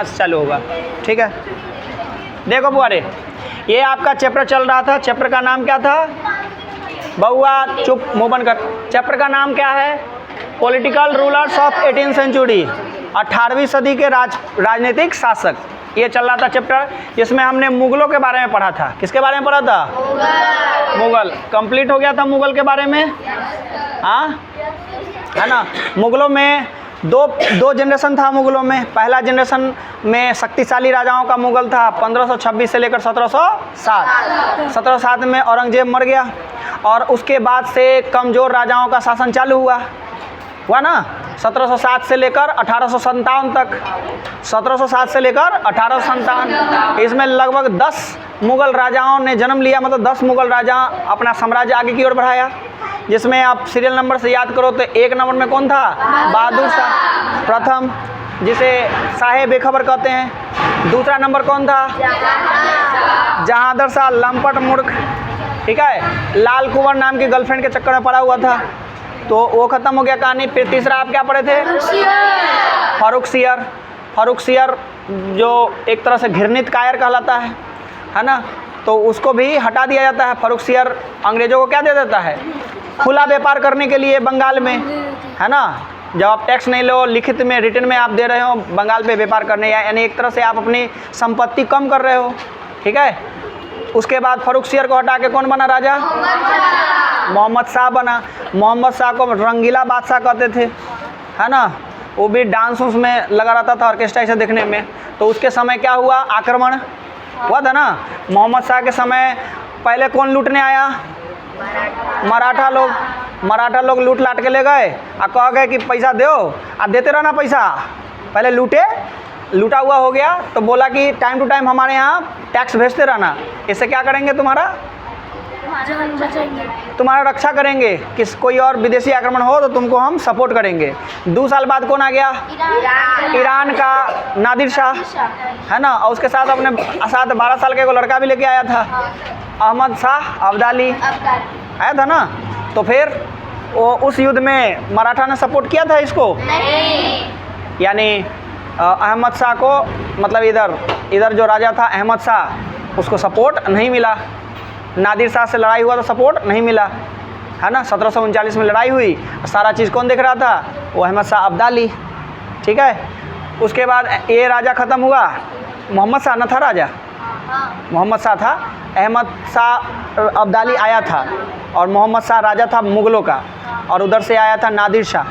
चालू होगा। ठीक है, देखो बुआरे, ये आपका चैप्टर चल रहा था। चैप्टर का नाम क्या था? बउआ चुप, मुंह बंद कर। चैप्टर का नाम क्या है? Political rulers of 18th century, 18वीं सदी के राजनीतिक शासक। ये चल रहा था चैप्टर, जिसमें हमने मुगलों के बारे में पढ़ा था। किसके बारे में पढ़ा था? मुगल। कंप्लीट हो गया था मुगल के बारे में, हाँ है ना। मुगलों में दो जनरेशन था मुगलों में। पहला जनरेशन में शक्तिशाली राजाओं का मुगल था, 1526 से लेकर 1707। 1707 में औरंगजेब मर गया और उसके बाद से कमज़ोर राजाओं का शासन चालू हुआ ना। 1707 से लेकर 1857 तक, 1707 से लेकर 1857, इसमें लगभग 10 मुग़ल राजाओं ने जन्म लिया। मतलब 10 मुग़ल राजा अपना साम्राज्य आगे की ओर बढ़ाया। जिसमें आप सीरियल नंबर से याद करो तो 1 नंबर में कौन था? बहादुर शाह प्रथम, जिसे शाह बेखबर कहते हैं। दूसरा नंबर कौन था? जहांगीर शाह लंपट मूर्ख। ठीक है, लाल कुंवर नाम की गर्लफ्रेंड के चक्कर में पड़ा हुआ था, तो वो ख़त्म हो गया कहानी। फिर तीसरा आप क्या पढ़े थे? फारूक सियर जो एक तरह से घृणित कायर कहलाता है ना, तो उसको भी हटा दिया जाता है। फारूक सियर अंग्रेज़ों को क्या दे देता है? खुला व्यापार करने के लिए बंगाल में, है ना। जब आप टैक्स नहीं लो, लिखित में रिटर्न में आप दे रहे हो बंगाल पे व्यापार करने, यानी एक तरह से आप अपनी संपत्ति कम कर रहे हो। ठीक है, उसके बाद फारूक सियर को हटा के कौन बना राजा? मोहम्मद शाह बना। मोहम्मद शाह को रंगीला बादशाह कहते थे, है ना। वो भी डांस में लगा रहता था, ऑर्केस्ट्रा ऐसे देखने में। तो उसके समय क्या हुआ? आक्रमण हुआ था ना। मोहम्मद शाह के समय पहले कौन लूटने आया? मराठा लोग लूट लाट के ले गए और कह गए कि पैसा दो, और देते रहना पैसा। पहले लूटा हुआ हो गया तो बोला कि टाइम टू टाइम हमारे यहाँ टैक्स भेजते रहना। इससे क्या करेंगे? तुम्हारा रक्षा करेंगे। किस कोई और विदेशी आक्रमण हो तो तुमको हम सपोर्ट करेंगे। 2 साल बाद कौन आ गया? ईरान का नादिर शाह, है ना। और उसके साथ अपने साथ 12 साल का एक लड़का भी लेके आया था, अहमद शाह अब्दाली आया था ना। तो फिर वो उस युद्ध में मराठा ने सपोर्ट किया था इसको? यानी अहमद शाह को, मतलब इधर जो राजा था अहमद शाह, उसको सपोर्ट नहीं मिला। नादिर शाह से लड़ाई हुआ तो सपोर्ट नहीं मिला, है ना। 1739 में लड़ाई हुई, सारा चीज़ कौन देख रहा था? वो अहमद शाह अब्दाली। ठीक है, उसके बाद ये राजा ख़त्म हुआ। मोहम्मद शाह न था राजा, मोहम्मद शाह था। अहमद शाह अब्दाली आया था और मोहम्मद शाह राजा था मुग़लों का, और उधर से आया था नादिर शाह,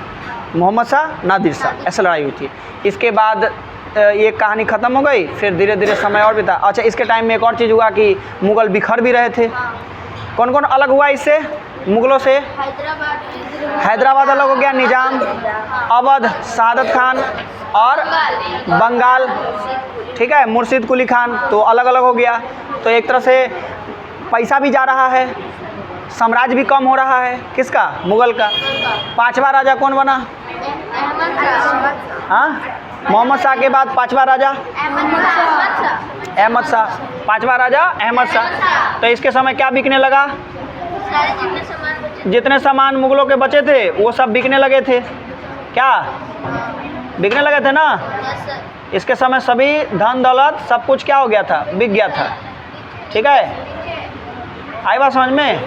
मोहम्मद शाह नादिर शाह, ऐसे लड़ाई हुई थी। इसके बाद ये कहानी ख़त्म हो गई। फिर धीरे धीरे समय और बीता। अच्छा, इसके टाइम में एक और चीज़ हुआ कि मुग़ल बिखर भी रहे थे। कौन कौन अलग हुआ इससे? मुग़लों से हैदराबाद अलग हो गया, निज़ाम, अवध शहादत खान, और बंगाल, ठीक है, मुर्शिद कुली खान, तो अलग अलग हो गया। तो एक तरह से पैसा भी जा रहा है, साम्राज्य भी कम हो रहा है। किसका? मुग़ल का। 5वां राजा कौन बना? हाँ, मोहम्मद शाह के बाद 5वां राजा अहमद शाह। 5वां राजा अहमद शाह। तो इसके समय क्या बिकने लगा? जितने सामान मुग़लों के बचे थे वो सब बिकने लगे थे। क्या बिकने लगे थे ना? इसके समय सभी धन दौलत सब कुछ क्या हो गया था? बिक गया था। ठीक है, आई बात समझ में?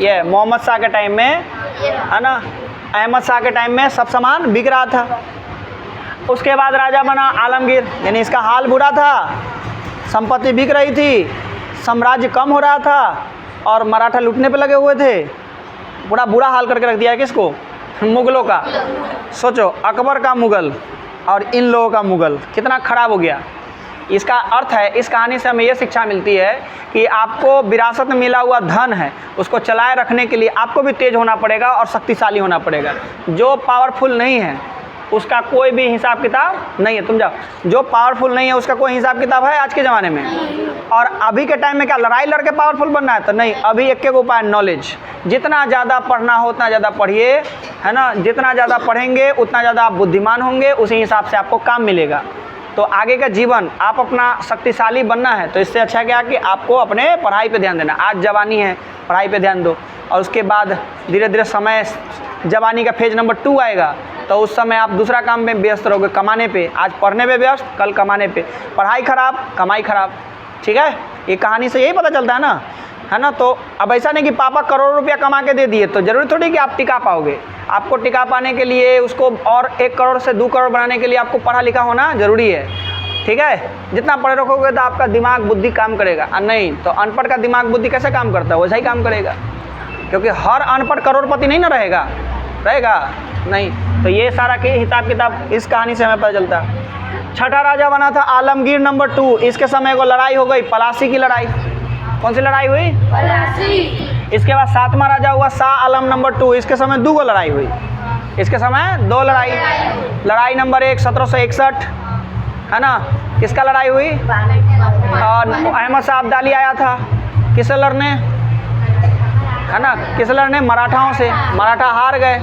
ये मोहम्मद शाह के टाइम में, है ना, अहमद शाह के टाइम में सब सामान बिक रहा था। उसके बाद राजा बना आलमगीर, यानी इसका हाल बुरा था, संपत्ति बिक रही थी, साम्राज्य कम हो रहा था, और मराठा लूटने पे लगे हुए थे। बड़ा बुरा हाल करके रख दिया है किसको? मुग़लों का। सोचो, अकबर का मुग़ल और इन लोगों का मुग़ल कितना ख़राब हो गया। इसका अर्थ है, इस कहानी से हमें ये शिक्षा मिलती है कि आपको विरासत में मिला हुआ धन है, उसको चलाए रखने के लिए आपको भी तेज होना पड़ेगा और शक्तिशाली होना पड़ेगा। जो पावरफुल नहीं है उसका कोई भी हिसाब किताब नहीं है। तुम जाओ, जो पावरफुल नहीं है उसका कोई हिसाब किताब है आज के ज़माने में? और अभी के टाइम में क्या लड़ाई लड़के पावरफुल बनना है? तो नहीं। अभी एक उपाय, नॉलेज। जितना ज़्यादा पढ़ना हो उतना ज़्यादा पढ़िए, है ना। जितना ज़्यादा पढ़ेंगे उतना ज़्यादा आप बुद्धिमान होंगे, उसी हिसाब से आपको काम मिलेगा। तो आगे का जीवन आप अपना शक्तिशाली बनना है तो इससे अच्छा क्या कि आपको अपने पढ़ाई पे ध्यान देना। आज जवानी है, पढ़ाई पे ध्यान दो, और उसके बाद धीरे धीरे समय जवानी का फेज नंबर 2 आएगा तो उस समय आप दूसरा काम में व्यस्त रहोगे, कमाने पे। आज पढ़ने पे व्यस्त, कल कमाने पे। पढ़ाई खराब, कमाई खराब। ठीक है, ये कहानी से यही पता चलता है ना, है ना। तो अब ऐसा नहीं कि पापा करोड़ों रुपया कमा के दे दिए तो ज़रूरी थोड़ी कि आप टिका पाओगे। आपको टिका पाने के लिए उसको और 1 करोड़ से 2 करोड़ बनाने के लिए आपको पढ़ा लिखा होना ज़रूरी है। ठीक है, जितना पढ़े रखोगे तो आपका दिमाग बुद्धि काम करेगा, और नहीं तो अनपढ़ का दिमाग बुद्धि कैसे काम करता है, वैसा ही काम करेगा। क्योंकि हर अनपढ़ करोड़पति नहीं ना रहेगा नहीं। तो ये सारा के हिसाब किताब इस कहानी से हमें पता चलता। छठा राजा बना था आलमगीर नंबर 2। इसके समय को लड़ाई हो गई, पलासी की लड़ाई। कौन सी लड़ाई हुई? पलासी। इसके बाद 7वां राजा हुआ शाह आलम नंबर 2। इसके समय 2 लड़ाई हुई। इसके समय 2 लड़ाई। लड़ाई नंबर 1 1761, है ना। किसका लड़ाई हुई? और अहमद शाह अब्दाली आया था, किससे लड़ने, है ना, किस लड़ने? मराठाओं से। मराठा हार गए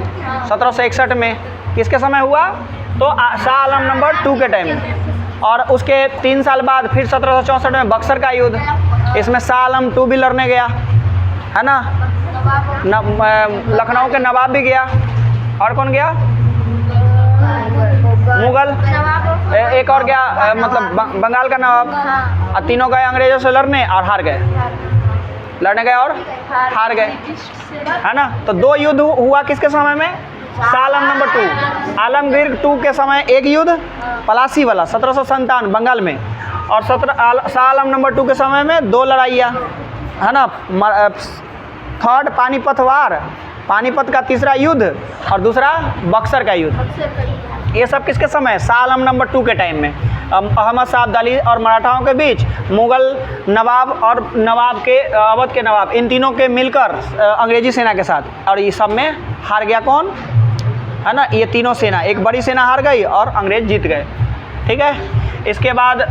1761 में। किसके समय हुआ? तो शाह आलम नंबर 2 के टाइम में। और उसके 3 साल बाद फिर 1764 में बक्सर का युद्ध, इसमें शाह आलम 2 भी लड़ने गया, है ना। लखनऊ के नवाब भी गया, और कौन गया? मुगल। एक और गया, मतलब बंगाल का नवाब। और तीनों गए अंग्रेजों से लड़ने और हार गए, लड़ने गए और हार गए, है ना। तो 2 युद्ध हुआ किसके समय में? शाह आलम नंबर 2। आलमगीर 2 के समय एक युद्ध पलासी वाला 1757 बंगाल में, और शाह आलम नंबर 2 के समय में 2 लड़ाइयाँ, है ना। थर्ड पानीपत वार, पानीपत का तीसरा युद्ध, और दूसरा बक्सर का युद्ध। ये सब किसके समय? शाह आलम नंबर 2 के टाइम में। अहमद शाह अब्दाली और मराठाओं के बीच, मुगल नवाब और नवाब के अवध के नवाब, इन तीनों के मिलकर अंग्रेजी सेना के साथ, और ये सब में हार गया कौन, है ना। ये तीनों सेना, एक बड़ी सेना हार गई और अंग्रेज जीत गए। ठीक है, इसके बाद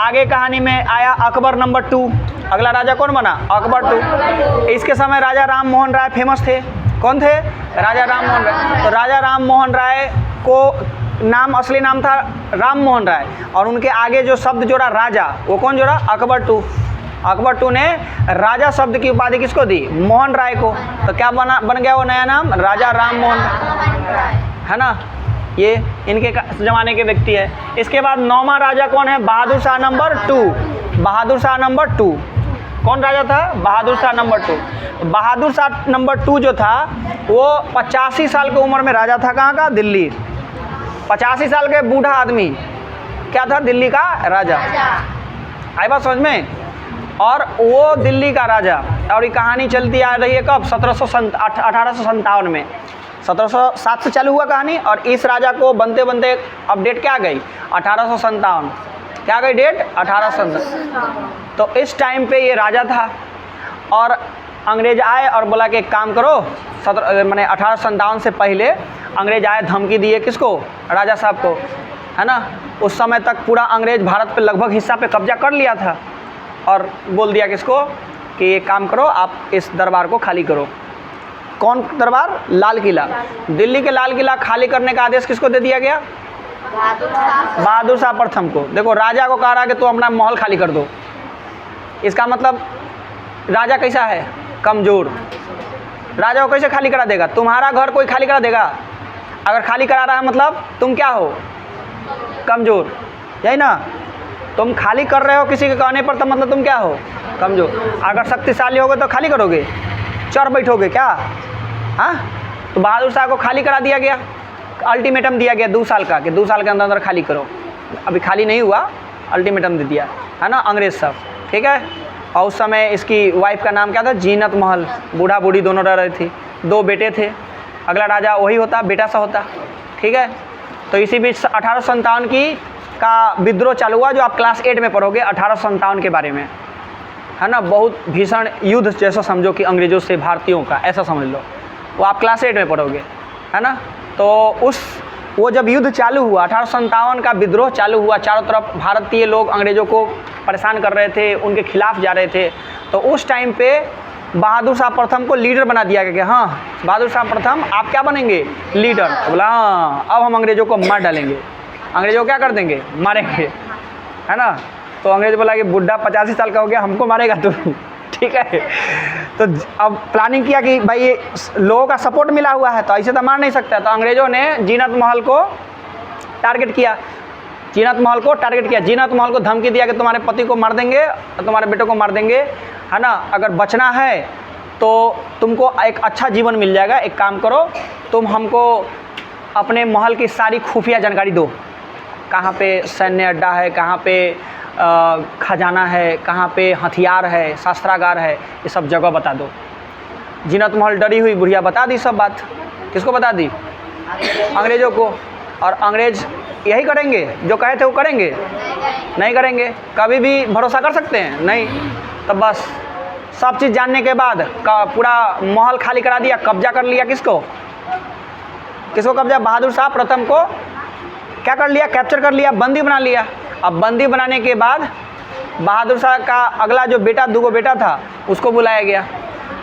आगे कहानी में आया अकबर नंबर 2। अगला राजा कौन बना? अकबर 2। इसके समय राजा राम मोहन राय फेमस थे। कौन थे? राजा राम मोहन राय। तो राजा राम मोहन राय को नाम, असली नाम था राम मोहन राय, और उनके आगे जो शब्द जोड़ा राजा, वो कौन जोड़ा? अकबर 2। अकबर 2 ने राजा शब्द की उपाधि किसको दी? मोहन राय को। तो क्या बन गया वो नया नाम? राजा राम मोहन, है ना। ये इनके ज़माने के व्यक्ति है। इसके बाद 9वां राजा कौन है? बहादुर शाह नंबर 2। बहादुर शाह नंबर 2 कौन राजा था? बहादुर शाह नंबर 2। बहादुर शाह नंबर 2 जो था वो 85 साल की उम्र में राजा था। कहाँ का? दिल्ली। 85 साल के बूढ़ा आदमी क्या था? दिल्ली का राजा। आई बात समझ में? और वो दिल्ली का राजा, और ये कहानी चलती आ रही है कब? 1857 में। 1707 से चालू हुआ कहानी, और इस राजा को बनते बनते अपडेट क्या गई? 1857। क्या गई डेट? 1857। तो इस टाइम पे ये राजा था, और अंग्रेज आए और बोला कि एक काम करो, मैंने 1857 से पहले अंग्रेज आए, धमकी दिए किसको? राजा साहब को, है ना। उस समय तक पूरा अंग्रेज भारत पे लगभग हिस्सा पे कब्जा कर लिया था, और बोल दिया किसको कि एक काम करो, आप इस दरबार को खाली करो। कौन दरबार? लाल किला। दिल्ली के लाल किला खाली करने का आदेश किसको दे दिया गया? बहादुर शाह प्रथम को। देखो, राजा को कह रहा है कि तू अपना महल खाली कर दो। इसका मतलब राजा कैसा है? कमज़ोर। राजा को कैसे खाली करा देगा? तुम्हारा घर कोई खाली करा देगा? अगर खाली करा रहा है मतलब तुम क्या हो? कमज़ोर, यही ना। तुम खाली कर रहे हो किसी के कहने पर, तो मतलब तुम क्या हो? कमज़ोर। अगर शक्तिशाली होगे तो खाली करोगे? चढ़ बैठोगे क्या? हाँ। तो बहादुर शाह को खाली करा दिया गया, अल्टीमेटम दिया गया 2 साल का, कि 2 साल के अंदर खाली करो। अभी खाली नहीं हुआ, अल्टीमेटम दे दिया, है ना, अंग्रेज साहब। ठीक है। और उस समय इसकी वाइफ का नाम क्या था? जीनत महल। बूढ़ा बूढ़ी दोनों रह रही थी, 2 बेटे थे। अगला राजा वही होता, बेटा सा होता। ठीक है। तो इसी बीच 1857 की का विद्रोह चालू हुआ, जो आप क्लास 8 में पढ़ोगे 1857 के बारे में, है ना। बहुत भीषण युद्ध जैसा समझो कि अंग्रेज़ों से भारतीयों का, ऐसा समझ लो। वो आप क्लास 8 में पढ़ोगे, है ना। तो वो जब युद्ध चालू हुआ, 1857 का विद्रोह चालू हुआ, चारों तरफ भारतीय लोग अंग्रेज़ों को परेशान कर रहे थे, उनके खिलाफ जा रहे थे। तो उस टाइम पे बहादुर शाह प्रथम को लीडर बना दिया गया कि हाँ, बहादुर शाह प्रथम आप क्या बनेंगे? लीडर। तो बोला हाँ, अब हम अंग्रेज़ों को मार डालेंगे, अंग्रेजों क्या कर देंगे, मारेंगे, है ना। तो अंग्रेज बोला कि बुढ़ा 85 साल का हो गया, हमको मारेगा तू, ठीक है। तो अब प्लानिंग किया कि भाई ये लोगों का सपोर्ट मिला हुआ है तो ऐसे तो मार नहीं सकता। तो अंग्रेज़ों ने जीनत महल को टारगेट किया, जीनत महल को टारगेट किया। जीनत महल को धमकी दिया कि तुम्हारे पति को मार देंगे और तुम्हारे बेटों को मार देंगे, है ना। अगर बचना है तो तुमको एक अच्छा जीवन मिल जाएगा, एक काम करो, तुम हमको अपने महल की सारी खुफिया जानकारी दो, कहाँ पे सैन्य अड्डा है, कहाँ पे खजाना है, कहाँ पे हथियार है, शस्त्रागार है, ये सब जगह बता दो। जीनत महल डरी हुई बुढ़िया बता दी सब बात। किसको बता दी? अंग्रेज़ों को। और अंग्रेज़ यही करेंगे, जो कहे थे वो करेंगे? नहीं करेंगे। कभी भी भरोसा कर सकते हैं? नहीं। तो बस सब चीज़ जानने के बाद पूरा महल खाली करा दिया, कब्जा कर लिया। किसको कब्जा? बहादुर शाह प्रथम को क्या कर लिया? कैप्चर कर लिया, बंदी बना लिया। अब बंदी बनाने के बाद बहादुर शाह का अगला जो बेटा, दूगो बेटा था, उसको बुलाया गया।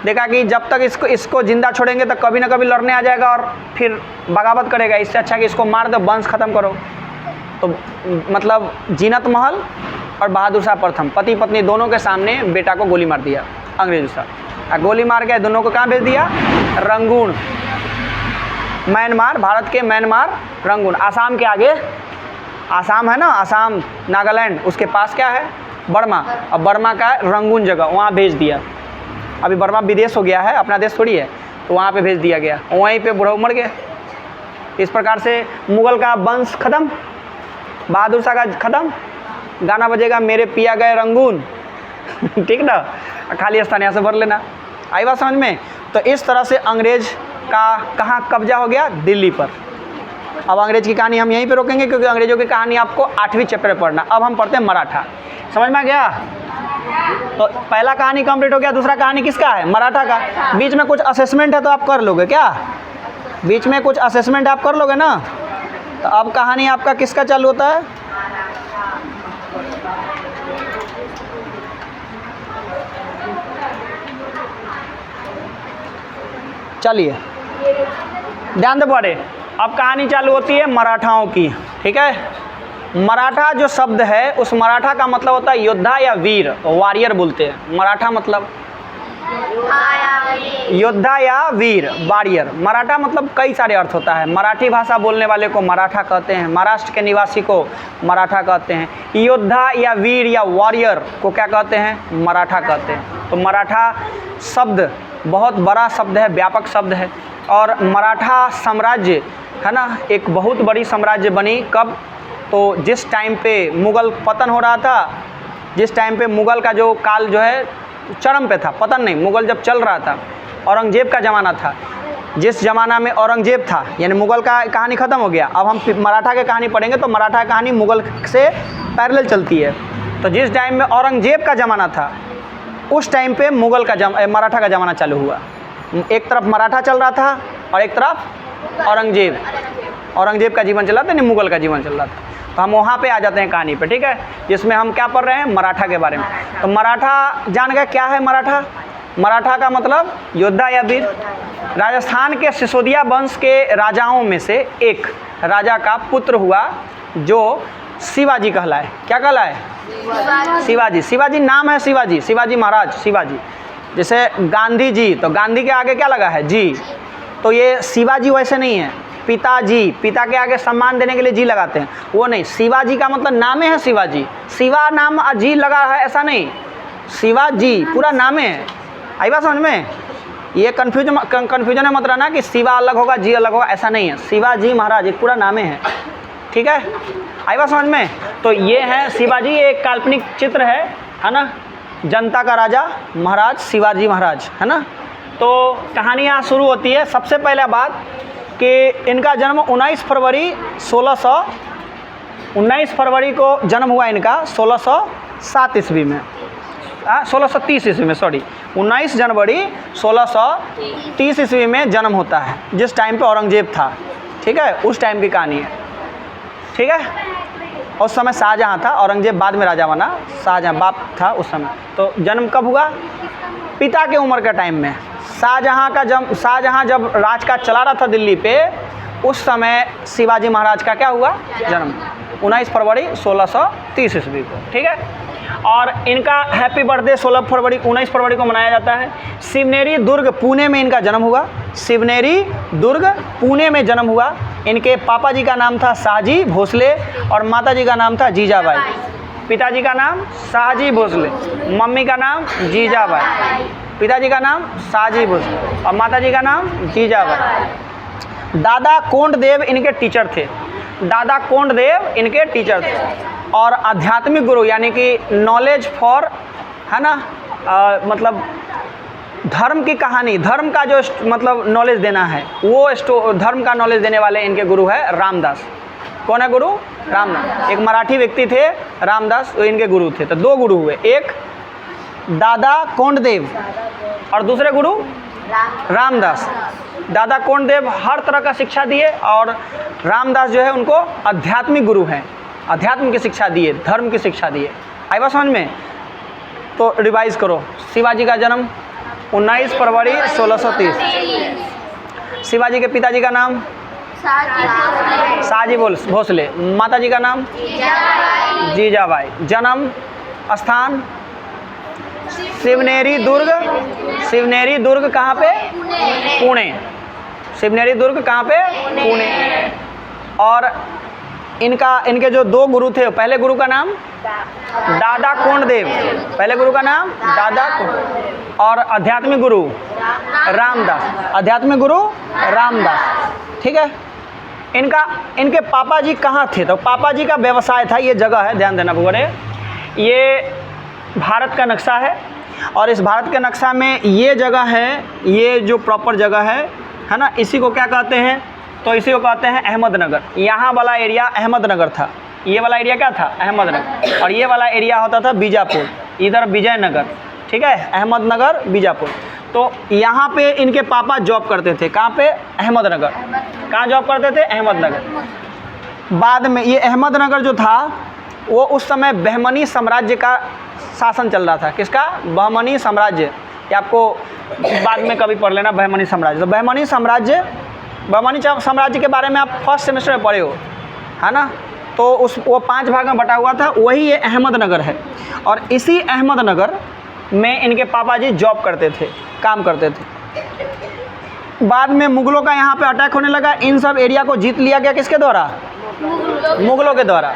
देखा कि जब तक इसको ज़िंदा छोड़ेंगे तो कभी ना कभी लड़ने आ जाएगा और फिर बगावत करेगा, इससे अच्छा कि इसको मार दो, वंश ख़त्म करो। तो मतलब जीनत महल और बहादुर शाह प्रथम पति पत्नी दोनों के सामने बेटा को गोली मार दिया अंग्रेज़ों से। गोली मार के दोनों को कहाँ भेज दिया? रंगून, म्यांमार, भारत के म्यांमार, रंगून। आसाम के आगे, आसाम है ना, आसाम नागालैंड, उसके पास क्या है? बर्मा। और बर्मा का रंगून जगह, वहाँ भेज दिया। अभी बर्मा विदेश हो गया है, अपना देश थोड़ी है, तो वहाँ पे भेज दिया गया। वहीं पे बूढ़ा मर गए। इस प्रकार से मुग़ल का वंश ख़त्म, बहादुर शाह का ख़त्म। गाना बजेगा मेरे पिया गए रंगून, ठीक ना। खाली स्थान यहाँ से भर लेना। आई बात समझ में? तो इस तरह से अंग्रेज़ का कहाँ कब्जा हो गया? दिल्ली पर। अब अंग्रेज़ की कहानी हम यहीं पे रोकेंगे क्योंकि अंग्रेज़ों की कहानी आपको 8वीं चैप्टर में पढ़ना। अब हम पढ़ते हैं मराठा। समझ में आ गया? तो पहला कहानी कंप्लीट हो गया। दूसरा कहानी किसका है? मराठा का। बीच में कुछ असेसमेंट है तो आप कर लोगे क्या? बीच में कुछ असेसमेंट आप कर लोगे ना। तो अब कहानी आपका किसका चालू होता है? चलिए ध्यान से पढ़े। अब कहानी चालू होती है मराठाओं की, ठीक है। मराठा जो शब्द है, उस मराठा का मतलब होता है योद्धा या वीर, वॉरियर बोलते हैं। मराठा मतलब योद्धा या वीर, वॉरियर। मराठा मतलब कई सारे अर्थ होता है। मराठी भाषा बोलने वाले को मराठा कहते हैं, महाराष्ट्र के निवासी को मराठा कहते हैं। योद्धा या वीर या वॉरियर को क्या कहते हैं? मराठा कहते हैं। तो मराठा शब्द बहुत बड़ा शब्द है, व्यापक शब्द है। और मराठा साम्राज्य है ना, एक बहुत बड़ी साम्राज्य बनी। कब? तो जिस टाइम पे मुग़ल पतन हो रहा था, जिस टाइम पे मुग़ल का जो काल जो है चरम पे था, पतन नहीं, मुग़ल जब चल रहा था, औरंगज़ेब का ज़माना था। जिस ज़माना में औरंगज़ेब था, यानी मुग़ल का कहानी ख़त्म हो गया। अब हम मराठा की कहानी पढ़ेंगे तो मराठा कहानी मुग़ल से पैरेलल चलती है। तो जिस टाइम में औरंगज़ेब का ज़माना था, उस टाइम पे मराठा का ज़माना चालू हुआ। एक तरफ मराठा चल रहा था और एक तरफ औरंगज़ेब का जीवन चल रहा था, नहीं मुग़ल का जीवन चल रहा था। तो हम वहाँ पे आ जाते हैं कहानी पे, ठीक है, जिसमें हम क्या पढ़ रहे हैं? मराठा के बारे में। तो मराठा जान गए क्या है मराठा? मराठा का मतलब योद्धा या वीर। राजस्थान के सिसोदिया वंश के राजाओं में से एक राजा का पुत्र हुआ जो शिवाजी कहलाए। क्या कहलाए? शिवाजी। शिवाजी नाम है शिवाजी, शिवाजी महाराज, शिवाजी। जैसे गांधी जी, तो गांधी के आगे क्या लगा है? जी। तो ये शिवाजी वैसे नहीं है, पिताजी, पिता के आगे सम्मान देने के लिए जी लगाते हैं, वो नहीं। शिवाजी का मतलब नामे है शिवाजी, शिवा नाम जी लगा है ऐसा नहीं, शिवाजी पूरा नामे है। आई बात समझ में? ये कन्फ्यूजन है मत रहना कि शिवा अलग होगा जी अलग होगा, ऐसा नहीं है। शिवाजी महाराज एक पूरा नामे है, ठीक है। आई बात समझ में? तो ये है शिवाजी, एक काल्पनिक चित्र है ना, जनता का राजा महाराज शिवाजी महाराज, है ना। तो कहानी यहाँ शुरू होती है। सबसे पहला बात कि इनका जन्म 19 फरवरी को जन्म हुआ इनका 1607 ईस्वी में, 1630 ईस्वी में, सॉरी 19 जनवरी 1630 ईस्वी में जन्म होता है, जिस टाइम पे औरंगज़ेब था, ठीक है, उस टाइम की कहानी है, ठीक है। उस समय शाहजहाँ था, औरंगज़ेब बाद में राजा बना, शाहजहाँ बाप था उस समय। तो जन्म कब हुआ? पिता के उम्र के टाइम में। शाहजहाँ जब राज का चला रहा था दिल्ली पे, उस समय शिवाजी महाराज का क्या हुआ? जन्म। 19 फरवरी 1630 ईस्वी को, ठीक है। और इनका हैप्पी बर्थडे 19 फरवरी को मनाया जाता है। शिवनेरी दुर्ग पुणे में इनका जन्म हुआ। शिवनेरी दुर्ग पुणे में जन्म हुआ। इनके पापा जी का नाम था शाहजी भोसले और माता जी का नाम था जीजाबाई। पिताजी का नाम शाहजी भोसले, मम्मी का नाम जीजाबाई। पिताजी का नाम शाहजी भोसले और माता जी का नाम जीजाबाई। दादा कोंडदेव इनके टीचर थे। दादा कोंडदेव इनके टीचर थे। और आध्यात्मिक गुरु यानी कि नॉलेज फॉर, है ना, मतलब धर्म की कहानी, धर्म का जो मतलब नॉलेज देना है, वो धर्म का नॉलेज देने वाले इनके गुरु है रामदास। कौन है गुरु? रामदास। एक मराठी व्यक्ति थे रामदास, वो इनके गुरु थे। तो दो गुरु हुए, एक दादा कोंडदेव और दूसरे गुरु रामदास। दादा कोंडदेव हर तरह का शिक्षा दिए और रामदास जो है उनको आध्यात्मिक गुरु हैं, अध्यात्म की शिक्षा दिए, धर्म की शिक्षा दिए। आई बात समझ में? तो रिवाइज करो। शिवाजी का जन्म 19 फरवरी 1630। शिवाजी के पिताजी का नाम शाहजी भोसले। माता जी का नाम जीजाबाई। जन्म स्थान शिवनेरी दुर्ग। शिवनेरी दुर्ग कहाँ पे? पुणे। शिवनेरी दुर्ग कहाँ पे? पुणे। और इनके जो दो गुरु थे, पहले गुरु का नाम दादा कोंडदेव, पहले गुरु का नाम दादा कोंड, और आध्यात्मिक गुरु रामदास। आध्यात्मिक गुरु रामदास, ठीक है। इनके पापा जी कहाँ थे? तो पापा जी का व्यवसाय था, ये जगह है, ध्यान देना बुगरे, ये भारत का नक्शा है और इस भारत के नक्शा में ये जगह है, ये जो प्रॉपर जगह है ना, इसी को क्या कहते हैं? तो इसी को कहते हैं अहमदनगर। यहाँ वाला एरिया अहमदनगर था, ये वाला एरिया क्या था? अहमदनगर। और ये वाला एरिया होता था बीजापुर, इधर विजयनगर, ठीक है, अहमदनगर बीजापुर। तो यहाँ पे इनके पापा जॉब करते थे, कहाँ पे? अहमदनगर। कहाँ जॉब करते थे? अहमदनगर। बाद में ये अहमदनगर जो था वो उस समय बहमनी साम्राज्य का शासन चल रहा था। किसका? बहमनी साम्राज्य। ये आपको बाद में कभी पढ़ लेना, बहमनी साम्राज्य। तो बहमनी साम्राज्य के बारे में आप फर्स्ट सेमेस्टर में पढ़े हो, है ना। तो वो 5 भाग में बटा हुआ था, वही ये अहमदनगर है। और इसी अहमदनगर में इनके पापा जी जॉब करते थे, काम करते थे। बाद में मुग़लों का यहाँ पे अटैक होने लगा, इन सब एरिया को जीत लिया गया। किसके द्वारा? मुग़लों के द्वारा।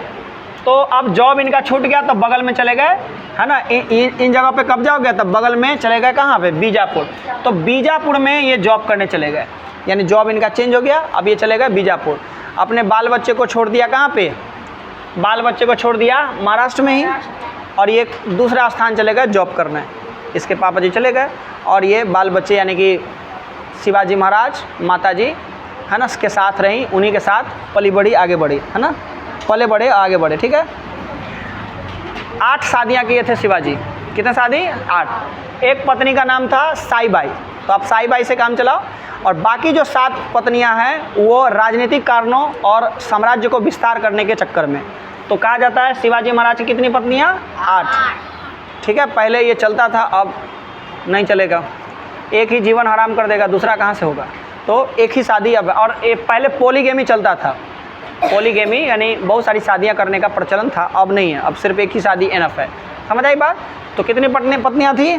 तो अब जॉब इनका छूट गया, तो बगल में चले गए, है ना, इन जगह पे कब्जा हो गया, तब बगल में चले गए कहाँ पे? बीजापुर। तो बीजापुर में ये जॉब करने चले गए, यानी जॉब इनका चेंज हो गया, अब ये चले गए बीजापुर। अपने बाल बच्चे को छोड़ दिया कहाँ पे? बाल बच्चे को छोड़ दिया महाराष्ट्र में ही, और ये दूसरा स्थान चले गए जॉब करने। इसके पापा जी चले गए और ये बाल बच्चे यानी कि शिवाजी महाराज, माता जी, है ना, के साथ रहीं, उन्हीं के साथ पली बढ़ी, आगे बढ़ी, है ना, पले बढ़े आगे बढ़े, ठीक है। 8 शादियाँ किए थे शिवाजी। कितने शादी? 8। एक पत्नी का नाम था साईबाई, तो आप साईबाई से काम चलाओ। और बाकी जो 7 पत्नियां हैं वो राजनीतिक कारणों और साम्राज्य को विस्तार करने के चक्कर में। तो कहा जाता है शिवाजी महाराज की कितनी पत्नियां? 8, ठीक है। पहले ये चलता था, अब नहीं चलेगा, एक ही जीवन हराम कर देगा, दूसरा कहाँ से होगा। तो एक ही शादी अब, और पहले पॉलीगेमी चलता था। पॉलीगेमी यानी बहुत सारी शादियां करने का प्रचलन था, अब नहीं है, अब सिर्फ एक ही शादी एनफ है। समझ आई बात? तो कितनी पत्नियां थी?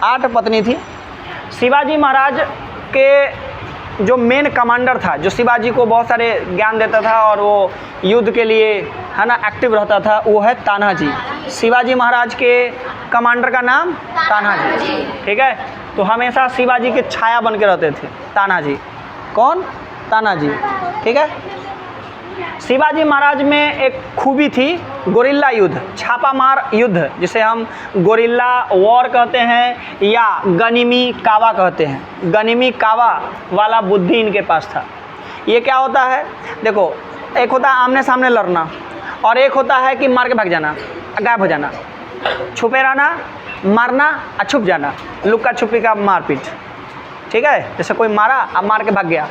8 पत्नी थी। शिवाजी महाराज के जो मेन कमांडर था, जो शिवाजी को बहुत सारे ज्ञान देता था और वो युद्ध के लिए, है ना, एक्टिव रहता था, वो है तानाजी। शिवाजी महाराज के कमांडर का नाम तानाजी, ठीक है। तो हमेशा शिवाजी के छाया बन के रहते थे तानाजी। कौन? तानाजी, ठीक है। शिवाजी महाराज में एक खूबी थी गोरिल्ला युद्ध, छापामार युद्ध, जिसे हम गोरिल्ला वॉर कहते हैं या गनिमी कावा कहते हैं। गनिमी कावा वाला बुद्धि इनके पास था। ये क्या होता है? देखो, एक होता है आमने सामने लड़ना और एक होता है कि मार के भाग जाना, गायब हो जाना, छुपे रहना, मारना और छुप जाना, लुक्का छुपी का मारपीट, ठीक है। जैसे कोई मारा, अब मार के भाग गया,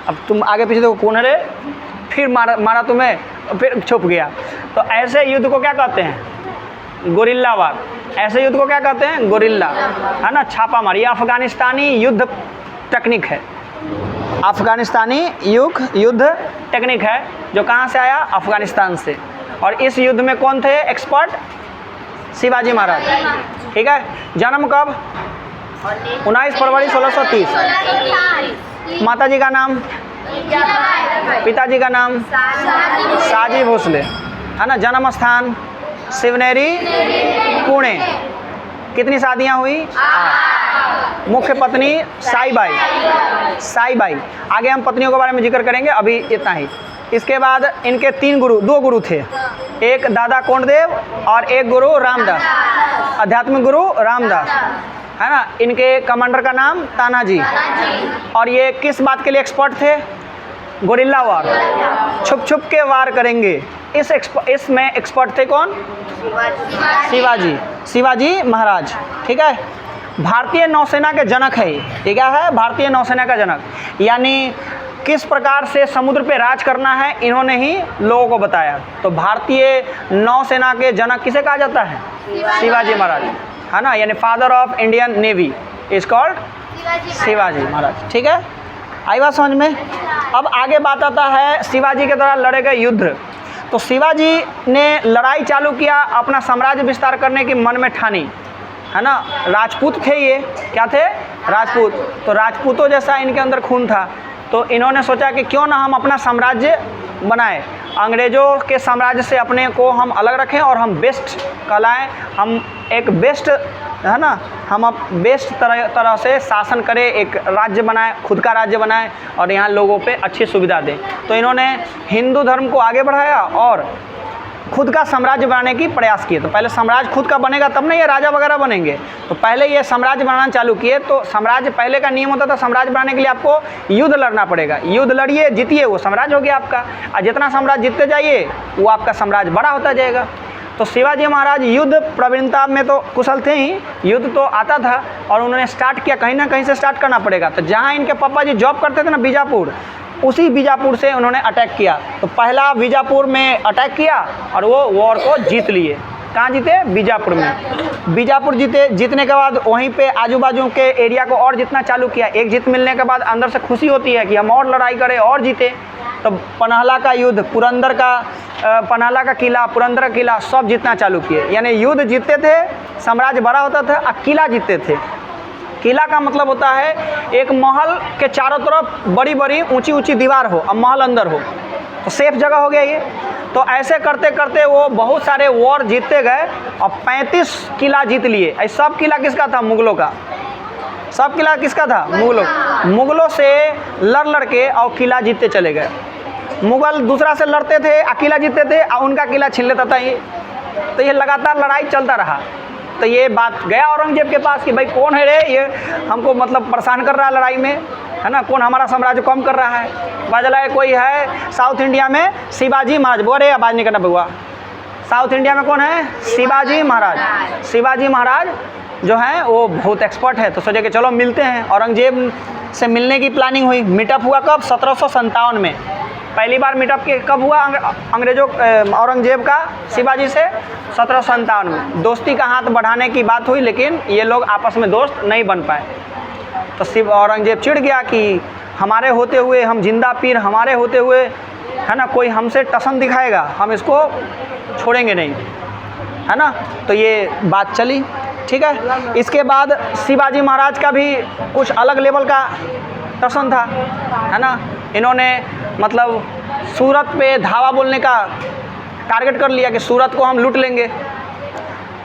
अब तुम आगे पीछे देखो कौन है रे, फिर मारा तुम्हें, फिर छुप गया। तो ऐसे युद्ध को क्या कहते हैं? गोरिल्ला वार। ऐसे युद्ध को क्या कहते हैं? गोरिल्ला, है ना, छापा मार। ये अफगानिस्तानी युद्ध टेक्निक है। अफगानिस्तानी युद्ध टेक्निक है जो कहाँ से आया, अफगानिस्तान से। और इस युद्ध में कौन थे एक्सपर्ट, शिवाजी महाराज। ठीक है। जन्म कब, 19 फरवरी 1630। माता जी का नाम, पिताजी का नाम साजी भोसले, है ना। जन्म स्थान शिवनेरी पुणे। कितनी शादियां हुई, 8। मुख्य पत्नी साईबाई। आगे हम पत्नियों के बारे में जिक्र करेंगे, अभी इतना ही। इसके बाद इनके 2 गुरु थे, एक दादा कोंडदेव और एक गुरु रामदास, आध्यात्मिक गुरु रामदास, है ना। इनके कमांडर का नाम तानाजी। और ये किस बात के लिए एक्सपर्ट थे, गोरिल्ला वार, छुप के वार करेंगे। इसमें एक्सपर्ट थे कौन, शिवाजी महाराज। ठीक है। भारतीय नौसेना के जनक है ये क्या है, भारतीय नौसेना का जनक। यानी किस प्रकार से समुद्र पे राज करना है इन्होंने ही लोगों को बताया। तो भारतीय नौसेना के जनक किसे कहा जाता है, शिवाजी महाराज, है ना। यानी father of Indian navy is called Shivaji Maharaj. ठीक है, आई बात समझ में। अब आगे बात आता है शिवाजी के द्वारा लड़े गए युद्ध। तो शिवाजी ने लड़ाई चालू किया, अपना साम्राज्य विस्तार करने की मन में ठानी, है ना। राजपूत थे ये, क्या थे, राजपूत। तो राजपूतों जैसा इनके अंदर खून था। तो इन्होंने सोचा कि क्यों ना हम अपना साम्राज्य बनाएं, अंग्रेज़ों के साम्राज्य से अपने को हम अलग रखें और हम बेस्ट कहलाएं, हम एक बेस्ट, है ना, हम अब बेस्ट तरह से शासन करें, एक राज्य बनाएं, खुद का राज्य बनाएं और यहाँ लोगों पे अच्छी सुविधा दें। तो इन्होंने हिंदू धर्म को आगे बढ़ाया और खुद का साम्राज्य बनाने की प्रयास किए। तो पहले साम्राज्य खुद का बनेगा तब ना ये राजा वगैरह बनेंगे। तो पहले ये साम्राज्य बनाना चालू किए। तो साम्राज्य, पहले का नियम होता था साम्राज्य बनाने के लिए आपको युद्ध लड़ना पड़ेगा, युद्ध लड़िए, जीतिए, वो साम्राज्य हो गया आपका। और जितना साम्राज्य जीतते जाइए वो आपका साम्राज्य बड़ा होता जाएगा। तो शिवाजी महाराज युद्ध प्रवीणता में तो कुशल थे ही, युद्ध तो आता था और उन्होंने स्टार्ट किया, कहीं ना कहीं से स्टार्ट करना पड़ेगा। तो जहाँ इनके पापा जी जॉब करते थे ना, बीजापुर, उसी बीजापुर से उन्होंने अटैक किया। तो पहला बीजापुर में अटैक किया और वो वॉर को जीत लिए। कहाँ जीते, बीजापुर में। बीजापुर जीतने के बाद वहीं पे आजू बाजू के एरिया को और जीतना चालू किया। एक जीत मिलने के बाद अंदर से खुशी होती है कि हम और लड़ाई करें और जीते। तो पन्हाला का युद्ध, पन्हाला का किला, पुरंदर का किला सब जीतना चालू किए। यानी युद्ध जीतते थे, साम्राज्य बड़ा होता था, और किला जीतते थे। किला का मतलब होता है एक महल के चारों तरफ बड़ी बड़ी ऊंची ऊंची दीवार हो और महल अंदर हो, तो सेफ जगह हो गया ये। तो ऐसे करते करते वो बहुत सारे वॉर जीतते गए और 35 किला जीत लिए। ऐसा सब किला किसका था, मुगलों का। सब किला किसका था, मुगलों से लड़ के और किला जीतते चले गए। मुगल दूसरा से लड़ते थे, किला जीतते थे और उनका किला छीन लेता था ये। तो ये लगातार लड़ाई चलता रहा। तो ये बात गया औरंगजेब के पास कि भाई कौन है रे ये, हमको मतलब परेशान कर रहा है लड़ाई में, है ना, कौन हमारा साम्राज्य कम कर रहा है। बाजला है कोई है साउथ इंडिया में शिवाजी महाराज, बोले आवाज़ नहीं करना बउआ। साउथ इंडिया में कौन है, शिवाजी महाराज। शिवाजी महाराज जो हैं वो बहुत एक्सपर्ट है। तो सोचे कि चलो मिलते हैं। औरंगजेब से मिलने की प्लानिंग हुई। मीटअप हुआ कब, 1757 में। पहली बार मीटअप कब हुआ अंग्रेजों, औरंगजेब का शिवाजी से, 1757 में। दोस्ती का हाथ बढ़ाने की बात हुई, लेकिन ये लोग आपस में दोस्त नहीं बन पाए। तो औरंगजेब चिढ़ गया कि हमारे होते हुए, हम जिंदा पीर हमारे होते हुए, है ना, कोई हमसे टसन दिखाएगा, हम इसको छोड़ेंगे नहीं, है ना। तो ये बात चली, ठीक है। इसके बाद शिवाजी महाराज का भी कुछ अलग लेवल का टसन था, है ना। इन्होंने मतलब सूरत पे धावा बोलने का टारगेट कर लिया कि सूरत को हम लूट लेंगे।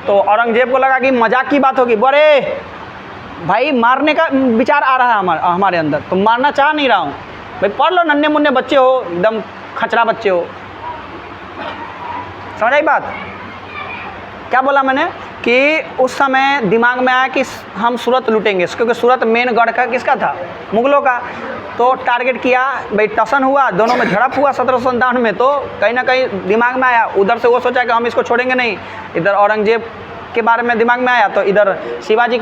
तो औरंगजेब को लगा कि मजाक की बात होगी, बड़े भाई मारने का विचार आ रहा है हमारे अंदर, तो मारना चाह नहीं रहा हूँ भाई, पढ़ लो, नन्हे मुन्ने बच्चे हो, एकदम खचरा बच्चे हो। समझ आई बात, क्या बोला मैंने कि उस समय दिमाग में आया कि हम सूरत लूटेंगे, क्योंकि सूरत मेन गढ़ का किसका था, मुगलों का। तो टारगेट किया भाई, टसन हुआ, दोनों में झड़प हुआ 1757 में। तो कहीं ना कहीं दिमाग में आया, उधर से वो सोचा कि हम इसको छोड़ेंगे नहीं, इधर औरंगजेब के बारे में दिमाग में आया, तो इधर शिवाजी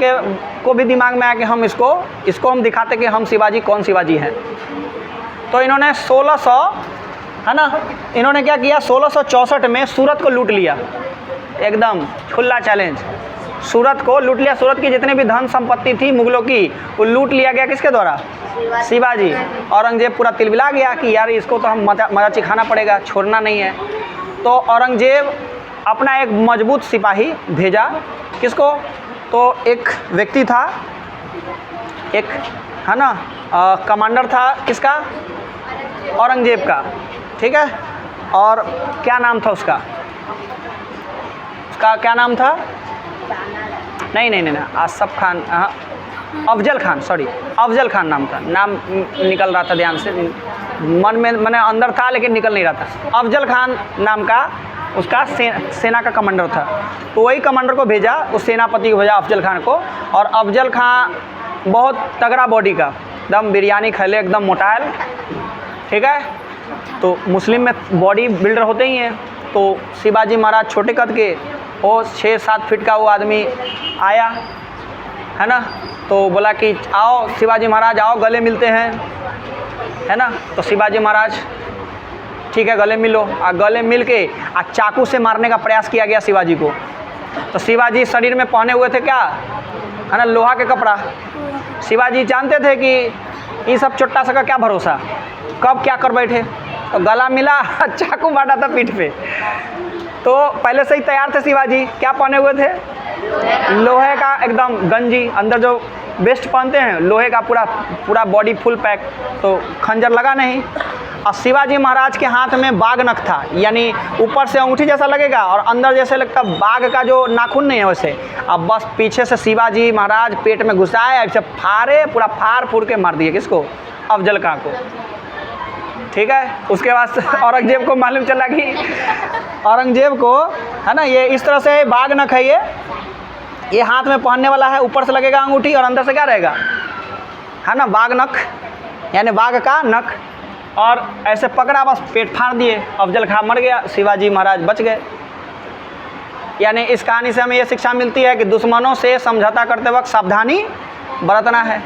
को भी दिमाग में आया कि हम इसको हम दिखाते कि हम शिवाजी कौन शिवाजी हैं। तो इन्होंने 1600, है ना, इन्होंने क्या किया, 1664 में सूरत को लूट लिया, एकदम खुला चैलेंज। सूरत को लूट लिया। सूरत की जितने भी धन संपत्ति थी मुगलों की, वो लूट लिया गया किसके द्वारा, शिवाजी। औरंगजेब पूरा तिलमिला गया कि यार इसको तो हम मजा चिखाना पड़ेगा, छोड़ना नहीं है। तो औरंगजेब अपना एक मजबूत सिपाही भेजा। किसको? तो एक व्यक्ति था, एक है ना कमांडर था किसका? औरंगजेब का, ठीक है। और क्या नाम था उसका? उसका क्या नाम था? नहीं, आसफ खान, अफजल खान, सॉरी, अफजल खान नाम था। नाम निकल रहा था ध्यान से, मन में मैंने अंदर था लेकिन निकल नहीं रहा था। अफजल खान नाम का उसका सेना का कमांडर था। तो वही कमांडर को भेजा, उस सेनापति को भेजा अफजल खान को। और अफजल खान बहुत तगड़ा बॉडी का, एकदम बिरयानी खैले, एकदम मोटायल, ठीक है। तो मुस्लिम में बॉडी बिल्डर होते ही हैं। तो शिवाजी महाराज छोटे कद के, वो 6-7 फीट का वो आदमी आया, है ना। तो बोला कि आओ शिवाजी महाराज, आओ गले मिलते हैं, है ना। तो शिवाजी महाराज ठीक है गले मिलो। गले मिल के चाकू से मारने का प्रयास किया गया शिवाजी को। तो शिवाजी शरीर में पहने हुए थे क्या, है ना, लोहा के कपड़ा। शिवाजी जानते थे कि ये सब चोट्टा सा का क्या भरोसा, कब क्या कर बैठे। तो गला मिला, चाकू बांटा था पीठ पे। तो पहले से ही तैयार थे शिवाजी। क्या पहने हुए थे? लोहे का एकदम गंजी, अंदर जो वेस्ट पहनते हैं लोहे का, पूरा बॉडी फुल पैक। तो खंजर लगा नहीं। और शिवाजी महाराज के हाथ में बाघ नख था, यानी ऊपर से अंगूठी जैसा लगेगा और अंदर जैसे लगता बाघ का जो नाखून नहीं है वैसे। अब बस पीछे से शिवाजी महाराज पेट में घुसाए, ऐसे फाड़े, पूरा फाड़ फूड़ के मार दिए। किसको? अफजल खां को, ठीक है। उसके बाद औरंगजेब को मालूम चला कि औरंगजेब को, है ना, ये इस तरह से बाघ नख है, ये हाथ में पहनने वाला है। ऊपर से लगेगा अंगूठी और अंदर से क्या रहेगा, है ना, बाघ नख, यानी बाघ का नख। और ऐसे पकड़ा, बस पेट फाड़ दिए। अफजल खां मर गया, शिवाजी महाराज बच गए। यानी इस कहानी से हमें ये शिक्षा मिलती है कि दुश्मनों से समझौता करते वक्त सावधानी बरतना है।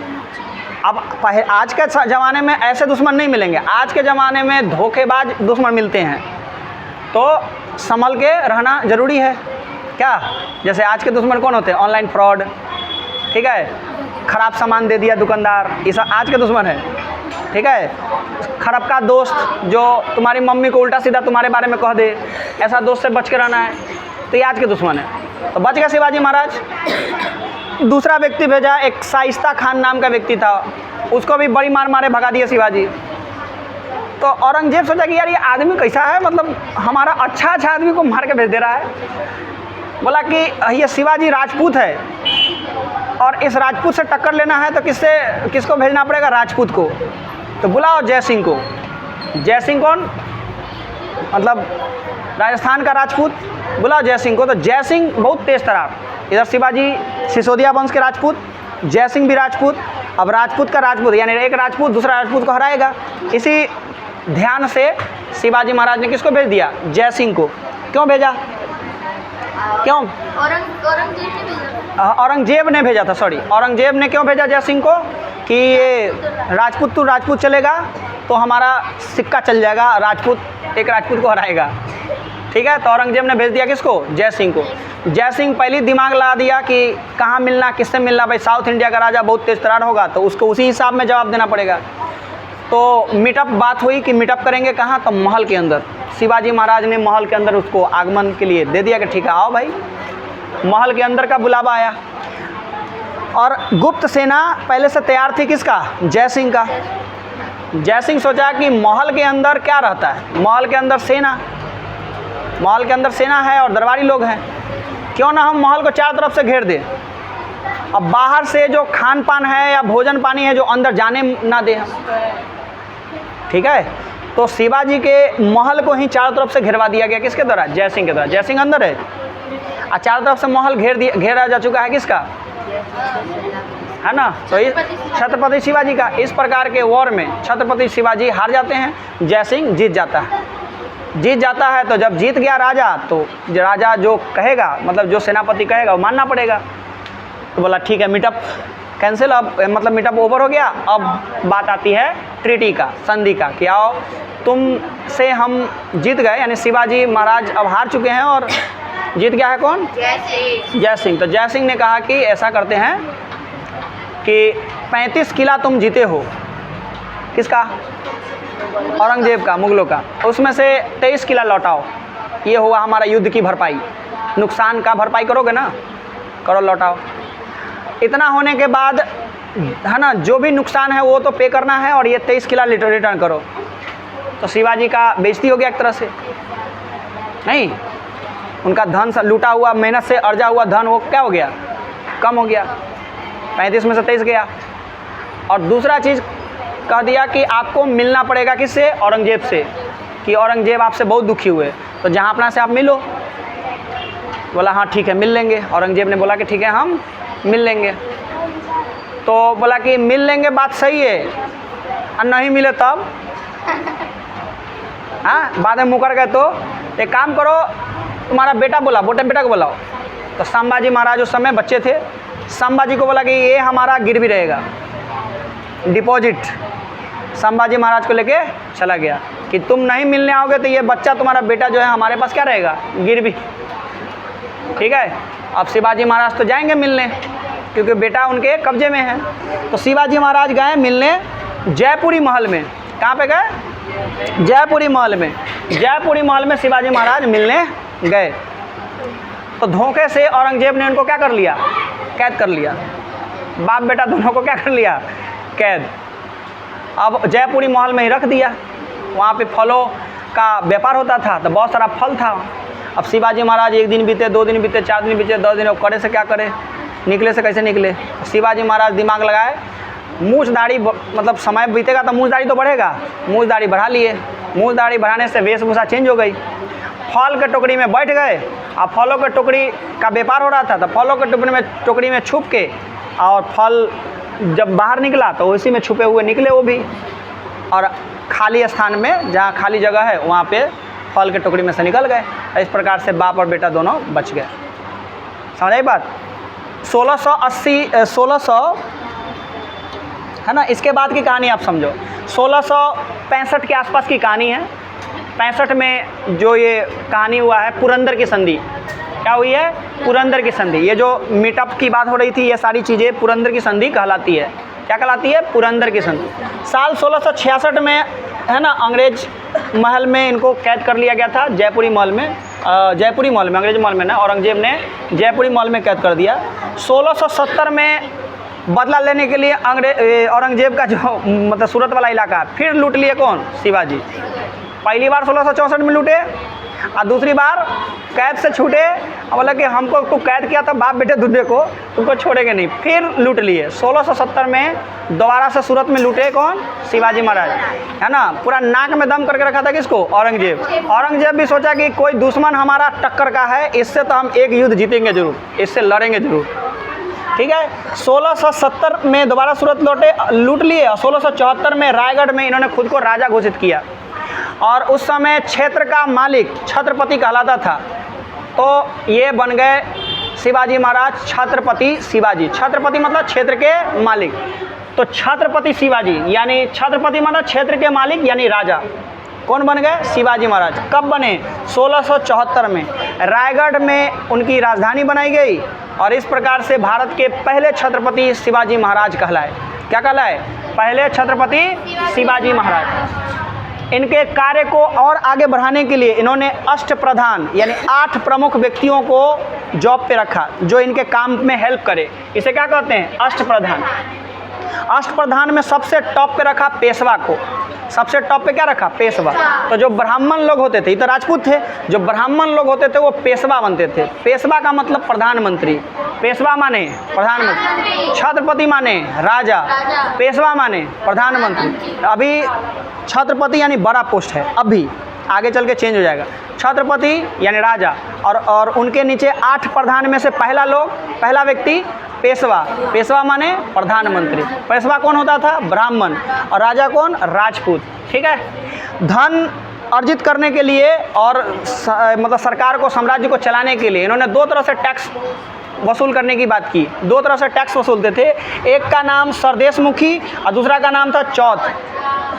अब आज के ज़माने में ऐसे दुश्मन नहीं मिलेंगे। आज के ज़माने में धोखेबाज दुश्मन मिलते हैं, तो संभल के रहना ज़रूरी है। क्या? जैसे आज के दुश्मन कौन होते हैं? ऑनलाइन फ्रॉड, ठीक है, ख़राब सामान दे दिया दुकानदार, ये सब आज के दुश्मन है, ठीक है। खराब का दोस्त जो तुम्हारी मम्मी को उल्टा सीधा तुम्हारे बारे में कह दे, ऐसा दोस्त से बच के रहना है। तो ये आज के दुश्मन है। तो बच गया शिवाजी महाराज। दूसरा व्यक्ति भेजा, एक शाइस्ता खान नाम का व्यक्ति था, उसको भी बड़ी मार मारे भगा दिया शिवाजी। तो औरंगजेब सोचा कि यार ये आदमी कैसा है, मतलब हमारा अच्छा आदमी को मार के भेज दे रहा है। बोला कि ये शिवाजी राजपूत है और इस राजपूत से टक्कर लेना है तो किसको भेजना पड़ेगा? राजपूत को। तो बुलाओ जय सिंह को। जय सिंह कौन? मतलब राजस्थान का राजपूत। बुलाओ जय सिंह को। तो जय सिंह बहुत तेज तरार, इधर शिवाजी सिसोदिया वंश के राजपूत, जय सिंह भी राजपूत। अब राजपूत का राजपूत, यानी एक राजपूत दूसरा राजपूत को हराएगा। इसी ध्यान से शिवाजी महाराज ने किसको भेज दिया? जय सिंह को। क्यों भेजा? क्यों? औरंगजेब ने भेजा था, सॉरी, औरंगजेब ने क्यों भेजा जय सिंह को? कि ये राजपूत, तू राजपूत चलेगा तो हमारा सिक्का चल जाएगा, राजपूत एक राजपूत को हराएगा, ठीक है। तो औरंगजेब ने भेज दिया किसको? जय सिंह को। जय सिंह पहले दिमाग लगा दिया कि कहाँ मिलना, किससे मिलना। भाई साउथ इंडिया का राजा बहुत तेज तरार होगा तो उसको उसी हिसाब में जवाब देना पड़ेगा। तो मीटअप बात हुई कि मीटअप करेंगे कहाँ? तो महल के अंदर। शिवाजी महाराज ने महल के अंदर उसको आगमन के लिए दे दिया कि ठीक है आओ भाई। महल के अंदर का बुलावा आया और गुप्त सेना पहले से तैयार थी। किसका? जय सिंह का। जय सिंह सोचा कि महल के अंदर क्या रहता है? महल के अंदर सेना, महल के अंदर सेना है और दरबारी लोग हैं, क्यों ना हम महल को चारों तरफ से घेर दें। अब बाहर से जो खान पान है या भोजन पानी है जो अंदर जाने ना दे, ठीक है। तो शिवाजी के महल को ही चारों तरफ से घेरवा दिया गया। किसके द्वारा? जय सिंह के द्वारा। जय सिंह अंदर है और चारों तरफ से महल घेरा जा चुका है। किसका? है ना। तो इस छत्रपति शिवाजी का। इस प्रकार के वॉर में छत्रपति शिवाजी हार जाते हैं, जय सिंह जीत जाता है। जीत जाता है तो जब जीत गया राजा, तो राजा जो कहेगा, मतलब जो सेनापति कहेगा वो मानना पड़ेगा। तो बोला ठीक है मीटअप कैंसिल, अब मतलब मीटअप ओवर हो गया। अब बात आती है ट्रीटी का, संधि का, कि आओ तुम से हम जीत गए, यानी शिवाजी महाराज अब हार चुके हैं और जीत गया है कौन? जय सिंह। जय सिंह। तो जय सिंह ने कहा कि ऐसा करते हैं कि 35 किला तुम जीते हो, किसका? औरंगजेब का, मुगलों का। उसमें से 23 किला लौटाओ। ये हुआ हमारा युद्ध की भरपाई। नुकसान का भरपाई करोगे ना, करो, लौटाओ। इतना होने के बाद है ना, जो भी नुकसान है वो तो पे करना है, और ये 23 किला रिटर्न करो। तो शिवाजी का बेइज्जती हो गया एक तरह से, नहीं? उनका धन लूटा हुआ, मेहनत से अर्जा हुआ धन, वो क्या हो गया? कम हो गया। 35 में से 23 गया। और दूसरा चीज़ कह दिया कि आपको मिलना पड़ेगा किससे? औरंगजेब से, कि औरंगजेब आपसे बहुत दुखी हुए, तो जहाँ अपना से आप मिलो। बोला हाँ ठीक है, मिल लेंगे। औरंगजेब ने बोला कि ठीक है, हम मिल लेंगे। तो बोला कि मिल लेंगे, बात सही है, और नहीं मिले तब? हाँ, बाद में मुकर गए तो एक काम करो, तुम्हारा बेटा बोला, बेटा को बुलाओ। तो संभाजी महाराज उस समय बच्चे थे। संभाजी को बोला कि ये हमारा गिरवी रहेगा, डिपॉजिट। संभाजी महाराज को लेके चला गया कि तुम नहीं मिलने आओगे तो ये बच्चा, तुम्हारा बेटा जो है, हमारे पास क्या रहेगा? गिरवी। ठीक है। अब शिवाजी महाराज तो जाएंगे मिलने, क्योंकि बेटा उनके कब्जे में है। तो शिवाजी महाराज गए मिलने जयपुरी महल में। कहाँ पे गए? जयपुरी महल में। जयपुरी महल में शिवाजी महाराज मिलने गए। तो धोखे से औरंगजेब ने उनको क्या कर लिया? कैद कर लिया। बाप बेटा दोनों को क्या कर लिया? कैद। अब जयपुरी महल में ही रख दिया। वहाँ पे फलों का व्यापार होता था, तो बहुत सारा फल था। अब शिवाजी महाराज 1 दिन बीते, 2 दिन बीते, 4 दिन बीते, 10 दिन, अब करे से क्या करे, निकले से कैसे निकले? शिवाजी महाराज दिमाग लगाए, मूछ दाढ़ी, मतलब समय बीतेगा तो मूछ दाढ़ी तो बढ़ेगा, मूछ दाढ़ी बढ़ा लिए। मूछ दाढ़ी बढ़ाने से वेशभूषा चेंज हो गई। फल के टोकरी में बैठ गए। अब फलों के टोकरी का व्यापार हो रहा था, तो फलों के टोकरी में छुप के, और फल जब बाहर निकला तो उसी में छुपे हुए निकले वो भी, और खाली स्थान में, जहाँ खाली जगह है, वहाँ पे फल के टोकरी में से निकल गए। इस प्रकार से बाप और बेटा दोनों बच गए। समझ आई बात? 1680 है ना। इसके बाद की कहानी आप समझो। 1665 के आसपास की कहानी है। 65 में जो ये कहानी हुआ है, पुरंदर की संधि। क्या हुई है? पुरंदर की संधि। ये जो मीटअप की बात हो रही थी, ये सारी चीज़ें पुरंदर की संधि कहलाती है। क्या कहलाती है? पुरंदर की संधि। साल 1666 में है ना, अंग्रेज महल में इनको कैद कर लिया गया था। जयपुरी महल में, जयपुरी महल में, अंग्रेज महल में ना, औरंगजेब ने जयपुरी महल में कैद कर दिया। 1670 में बदला लेने के लिए औरंगजेब का जो मतलब सूरत वाला इलाका फिर लूट लिए। कौन? शिवाजी। पहली बार 1664 में लूटे, और दूसरी बार कैद से छूटे। बोला कि हमको तू कैद किया था बाप बेटे दूल्हे को, तुमको छोड़ेंगे नहीं। फिर लूट लिए। 1670 में दोबारा से सूरत में लूटे। कौन? शिवाजी महाराज, है ना। पूरा नाक में दम करके रखा था किसको? औरंगजेब। औरंगजेब भी सोचा कि कोई दुश्मन हमारा टक्कर का है, इससे तो हम एक युद्ध जीतेंगे जरूर, इससे लड़ेंगे जरूर। ठीक है। 1670 में दोबारा सूरत लूट लिए, और 1674 में रायगढ़ में इन्होंने खुद को राजा घोषित किया। और उस समय क्षेत्र का मालिक छत्रपति कहलाता था, तो ये बन गए शिवाजी महाराज छत्रपति शिवाजी। छत्रपति मतलब क्षेत्र के मालिक, तो छत्रपति शिवाजी, यानी छत्रपति मतलब क्षेत्र के मालिक, यानी राजा। कौन बन गए? शिवाजी महाराज। कब बने? 1674 में। रायगढ़ में उनकी राजधानी बनाई गई, और इस प्रकार से भारत के पहले छत्रपति शिवाजी महाराज कहलाए। क्या कहलाए? पहले छत्रपति शिवाजी महाराज। इनके कार्य को और आगे बढ़ाने के लिए इन्होंने अष्टप्रधान, यानी 8 प्रमुख व्यक्तियों को जॉब पे रखा, जो इनके काम में हेल्प करे। इसे क्या कहते हैं? अष्टप्रधान। अष्टप्रधान में सबसे टॉप पे रखा पेशवा को। सबसे टॉप पे क्या रखा? पेशवा। तो जो ब्राह्मण लोग होते थे, ये तो राजपूत थे, जो ब्राह्मण लोग होते थे वो पेशवा बनते थे। पेशवा का मतलब प्रधानमंत्री। पेशवा माने प्रधानमंत्री, छत्रपति माने राजा, पेशवा माने प्रधानमंत्री। अभी छत्रपति यानी बड़ा पोस्ट है, अभी आगे चल के चेंज हो जाएगा। छत्रपति यानी राजा, और उनके नीचे 8 प्रधान में से पहला व्यक्ति पेशवा। पेशवा माने प्रधानमंत्री। पेशवा कौन होता था? ब्राह्मण। और राजा कौन? राजपूत। ठीक है। धन अर्जित करने के लिए और मतलब सरकार को, साम्राज्य को चलाने के लिए इन्होंने 2 तरह से टैक्स वसूल करने की बात की। 2 तरह से टैक्स वसूलते थे। एक का नाम सरदेशमुखी और दूसरा का नाम था चौथ।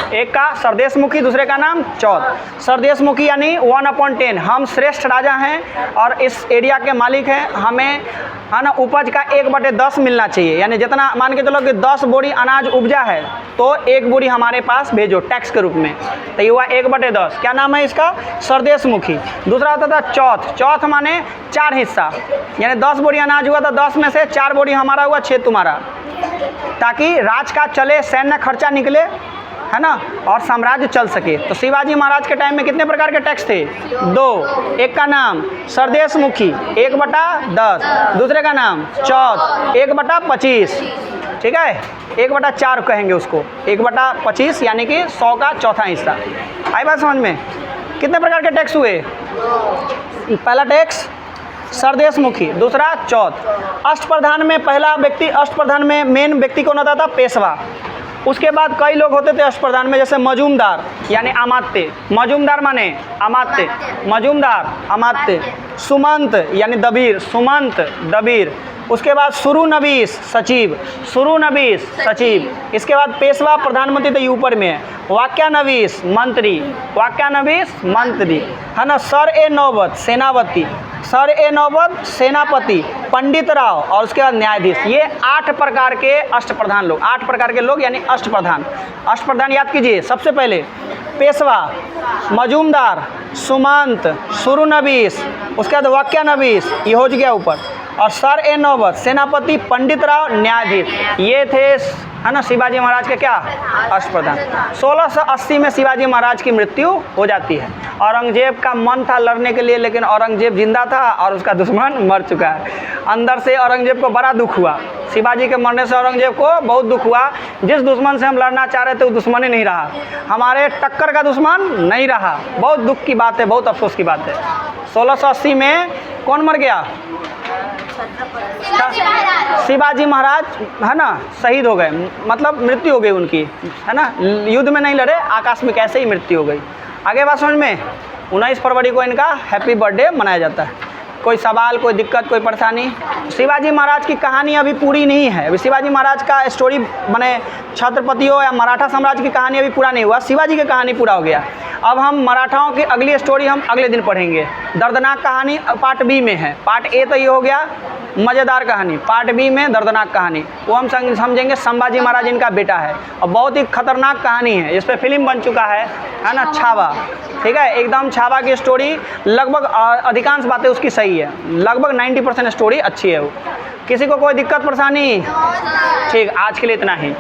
एक का सरदेशमुखी, दूसरे का नाम चौथ। सरदेशमुखी यानी 1/10, हम श्रेष्ठ राजा हैं और इस एरिया के मालिक हैं, हमें है ना उपज का 1/10 मिलना चाहिए। यानी जितना मान के चलो कि 10 बोरी अनाज उपजा है तो 1 बोरी हमारे पास भेजो टैक्स के रूप में, तो ये हुआ 1/10। क्या नाम है इसका? सरदेशमुखी। दूसरा होता था चौथ। चौथ माने 4 हिस्सा, यानी 10 बोरी अनाज हुआ तो 10 में से 4 बोरी हमारा हुआ, 6 तुम्हारा, ताकि राज का चले, सैन्य खर्चा निकले, है ना, और साम्राज्य चल सके। तो शिवाजी महाराज के टाइम में कितने प्रकार के टैक्स थे? 2। एक का नाम सरदेशमुखी 1/10, दूसरे का नाम चौथ 1/25, ठीक है, 1/4 कहेंगे उसको, 1/25 यानी कि 100 का चौथा हिस्सा। आई बात समझ में? कितने प्रकार के टैक्स हुए? पहला टैक्स सरदेशमुखी, दूसरा चौथ। अष्टप्रधान में पहला व्यक्ति, अष्टप्रधान में मेन व्यक्ति कौन होता था? पेशवा। उसके बाद कई लोग होते थे अष्टप्रधान में, जैसे मजूमदार यानी अमात्य, मजूमदार माने अमात्य, मजूमदार अमात्य। सुमंत यानी दबीर, सुमंत दबीर। उसके बाद सुरुनबीस सचिव, सुरुनबीस सचिव। इसके बाद पेशवा प्रधानमंत्री तो ये ऊपर में है। वाक्यानबीस मंत्री, वाक्यानबीस मंत्री, है ना। सर ए नौबत सेनापति, सर ए नौबत सेनापति, पंडित राव, और उसके बाद न्यायाधीश। ये 8 प्रकार के अष्टप्रधान लोग, 8 प्रकार के लोग यानी अष्टप्रधान। अष्टप्रधान याद कीजिए, सबसे पहले पेशवा, मजूमदार, सुमंत, सुरुनबीस, उसके बाद वाक्यानबीस, ये हो गया ऊपर, और सर ए नौबत सेनापति, पंडित राव, न्यायाधीश। ये थे, है ना, शिवाजी महाराज के क्या अष्टप्रधान। 1680 में शिवाजी महाराज की मृत्यु हो जाती है। औरंगजेब का मन था लड़ने के लिए, लेकिन औरंगजेब जिंदा था और उसका दुश्मन मर चुका है। अंदर से औरंगजेब को बड़ा दुख हुआ, शिवाजी के मरने से औरंगजेब को बहुत दुख हुआ। जिस दुश्मन से हम लड़ना चाह रहे थे वो दुश्मन ही नहीं रहा, हमारे टक्कर का दुश्मन नहीं रहा। बहुत दुख की बात है, बहुत अफसोस की बात है। 1680 में कौन मर गया? शिवाजी महाराज, है ना, शहीद हो गए, मतलब मृत्यु हो गई उनकी, है ना। युद्ध में नहीं लड़े, आकाश में कैसे ही मृत्यु हो गई। आगे बात समझ में? 19 फरवरी को इनका हैप्पी बर्थडे मनाया जाता है। कोई सवाल, कोई दिक्कत, कोई परेशानी? शिवाजी महाराज की कहानी अभी पूरी नहीं है। अभी शिवाजी महाराज का स्टोरी बने छत्रपतियों या मराठा साम्राज्य की कहानी अभी पूरा नहीं हुआ, शिवाजी की कहानी पूरा हो गया। अब हम मराठाओं की अगली स्टोरी हम अगले दिन पढ़ेंगे। दर्दनाक कहानी पार्ट बी में है। पार्ट ए तो ये हो गया मज़ेदार कहानी, पार्ट बी में दर्दनाक कहानी, वो हम समझेंगे संभाजी महाराज इनका बेटा है, और बहुत ही खतरनाक कहानी है। इस पर फिल्म बन चुका है ना, छावा, ठीक है, एकदम छावा की स्टोरी। लगभग अधिकांश बातें उसकी सही है, लगभग 90% स्टोरी अच्छी है वो। किसी को कोई दिक्कत परेशानी? ठीक, आज के लिए इतना ही।